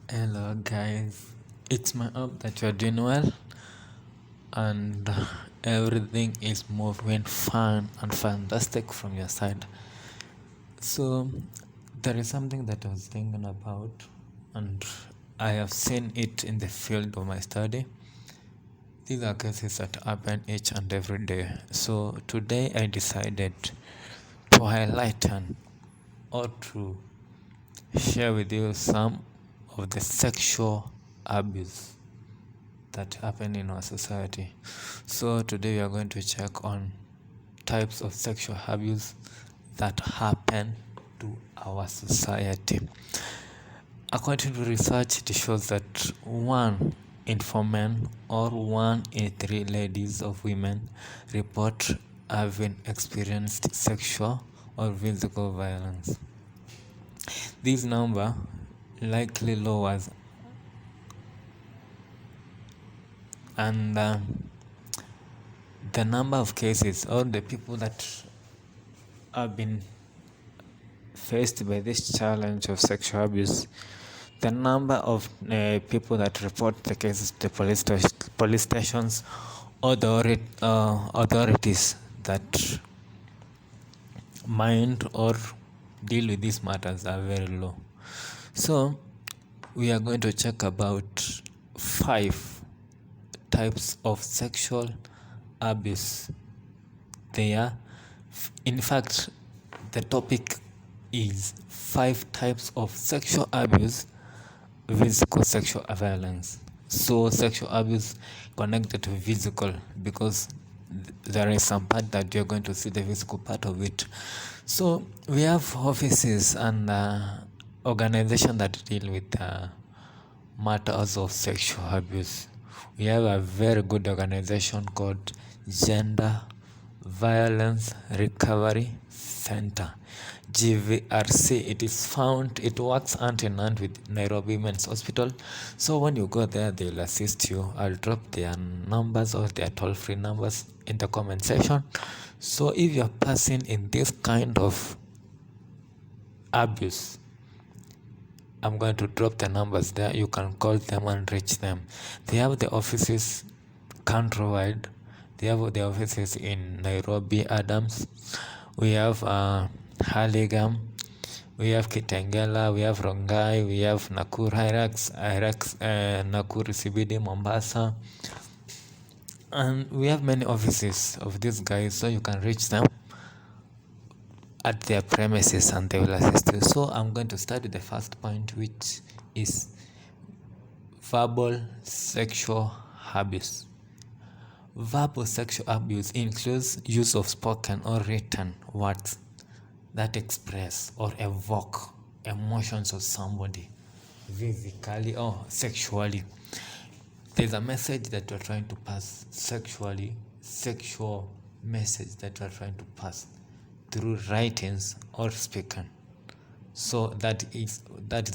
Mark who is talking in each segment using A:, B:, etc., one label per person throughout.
A: Hello, guys. It's my hope that you're doing well and everything is moving fine and fantastic from your side. So, there is something that I was thinking about, and I have seen it in the field of my study. These are cases that happen each and every day. So, today I decided to highlight or to share with you some of the sexual abuse that happen in our society. So today we are going to check on types of sexual abuse that happen to our society. According to research, it shows that 1 in 4 men or 1 in 3 ladies of women report having experienced sexual or physical violence. This number likely lowers and the number of cases or the people that have been faced by this challenge of sexual abuse, the number of people that report the cases to police stations or the authorities that mind or deal with these matters are very low. So we are going to check about 5 types of sexual abuse. In fact, the topic is 5 types of sexual abuse, physical sexual violence. So sexual abuse connected to physical, because there is some part that you're going to see the physical part of it. So we have offices and organizations that deal with matters of sexual abuse. We have a very good organization called Gender Violence Recovery Center, GVRC. It works hand in hand with Nairobi Men's Hospital. So when you go there, they'll assist you. I'll drop their numbers or their toll-free numbers in the comment section. So if you're passing in this kind of abuse, I'm going to drop the numbers there. You can call them and reach them. They have the offices countrywide. They have the offices in Nairobi, Adams. We have Haligam. We have Kitengela. We have Rongai. We have Nakuru, Nakuru CBD, Mombasa. And we have many offices of these guys, so you can reach them at their premises and they will assist you. So I'm going to start with the first point, which is verbal sexual abuse. Verbal sexual abuse includes use of spoken or written words that express or evoke emotions of somebody physically or sexually. There's a message that you're trying to pass sexually, sexual message that you're trying to pass through writings or speaking. So that is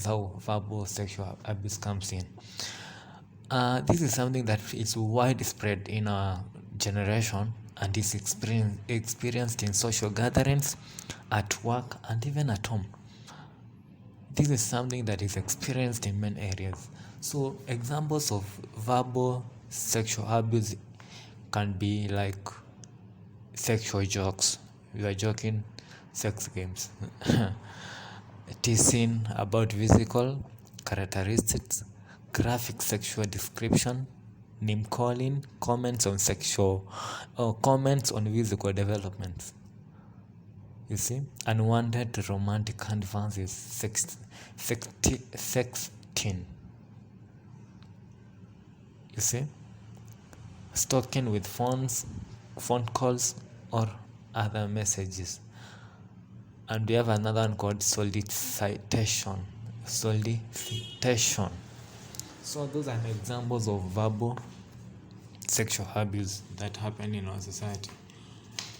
A: how verbal sexual abuse comes in. This is something that is widespread in our generation and is experienced in social gatherings, at work, and even at home. This is something that is experienced in many areas. So examples of verbal sexual abuse can be like sexual jokes. We are joking, sex games, teasing about physical characteristics, graphic sexual description, name calling, comments on physical developments. You see, unwanted romantic advances, sexting. You see, stalking with phone calls or other messages. And we have another one called solicitation. So those are examples of verbal sexual abuse that happen in our society.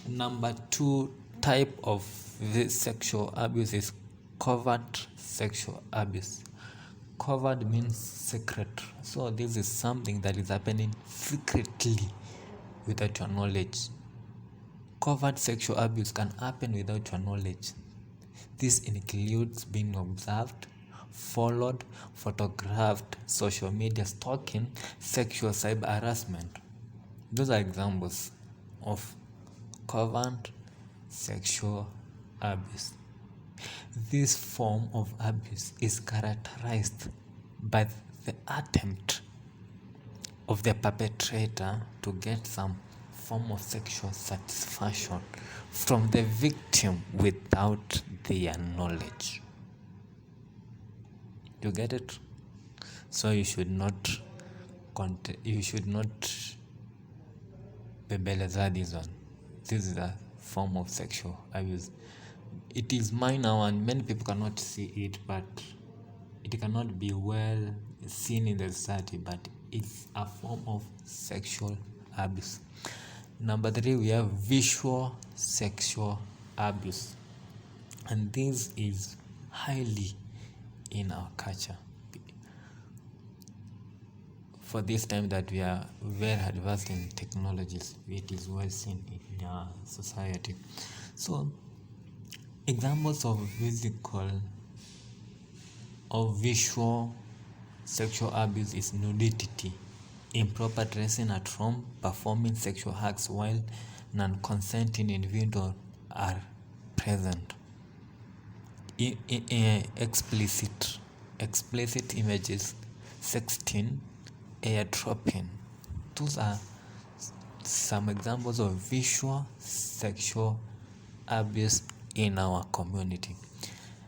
A: Number 2 type of this sexual abuse is covert sexual abuse. Covert means secret. So this is something that is happening secretly without your knowledge. Covert sexual abuse can happen without your knowledge. This includes being observed, followed, photographed, social media stalking, sexual cyber harassment. Those are examples of covert sexual abuse. This form of abuse is characterized by the attempt of the perpetrator to get some form of sexual satisfaction from the victim without their knowledge. You get it? So you should not bebeleza this one. This is a form of sexual abuse. It is minor and many people cannot see it, but it cannot be well seen in the society, but it's a form of sexual abuse. Number 3, we have visual sexual abuse, and this is highly in our culture. For this time that we are very advanced in technologies, it is well seen in our society. So examples of visual sexual abuse is nudity, improper dressing at home, performing sexual acts while non-consenting individuals are present, explicit images, sexting, airdropping. Those are some examples of visual sexual abuse in our community.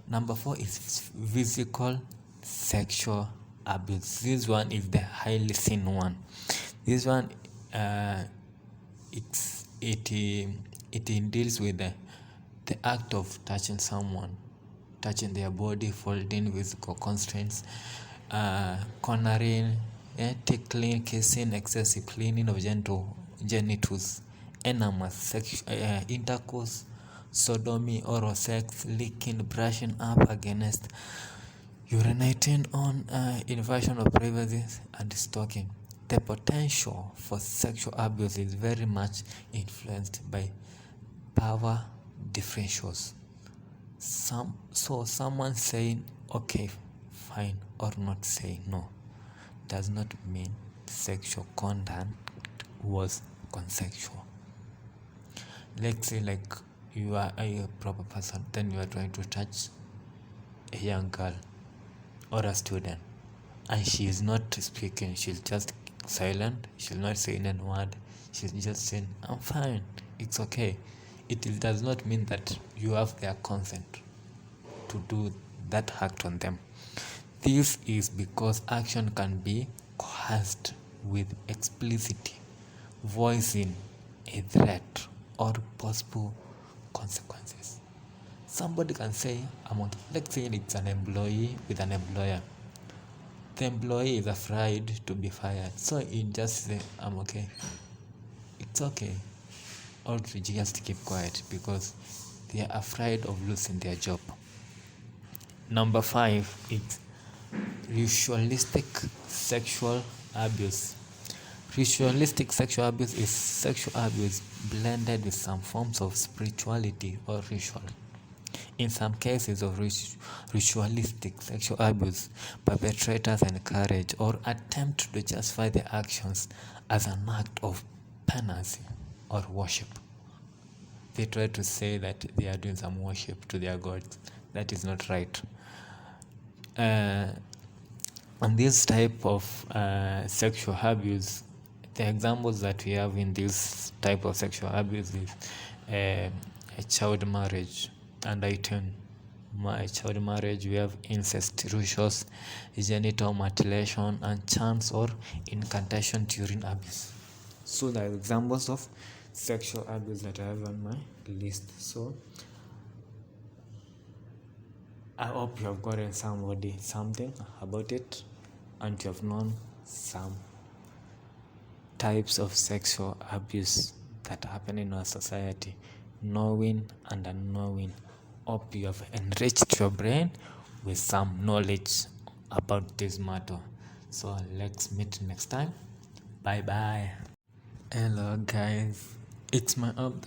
A: Number 4 is physical sexual abuse. This one is the highly seen one. This one it deals with the act of touching someone, touching their body, folding physical constraints, cornering, tickling, kissing, excessive cleaning of genitals, enormous intercourse, sodomy, oral sex, licking, brushing up against, urinating on, invasion of privacy, and stalking. The potential for sexual abuse is very much influenced by power differentials. Someone saying okay, fine, or not saying no does not mean sexual conduct was consensual. Let's say like you are a proper person, then you are trying to touch a young girl or a student, and she is not speaking, she's just silent, she'll not say any word, she's just saying I'm fine, it's okay. It does not mean that you have their consent to do that act on them. This is because action can be coerced with explicit voicing a threat or possible consequences. Somebody can say, let's say it's an employee with an employer. The employee is afraid to be fired, so he just say, I'm okay. It's okay. Or to just keep quiet because they are afraid of losing their job. Number 5 is ritualistic sexual abuse. Ritualistic sexual abuse is sexual abuse blended with some forms of spirituality or ritual. In some cases of ritualistic sexual abuse, perpetrators encourage or attempt to justify their actions as an act of penance or worship. They try to say that they are doing some worship to their gods. That is not right. On this type of sexual abuse, the examples that we have in this type of sexual abuse is a child marriage, and child marriage, we have incestuous genital mutilation and chance or incantation during abuse. So the examples of sexual abuse that I have on my list. So I hope you have gotten something about it, and you have known some types of sexual abuse that happen in our society, knowing and unknowing. Hope you have enriched your brain with some knowledge about this matter. So let's meet next time. Bye bye. Hello guys, it's my update.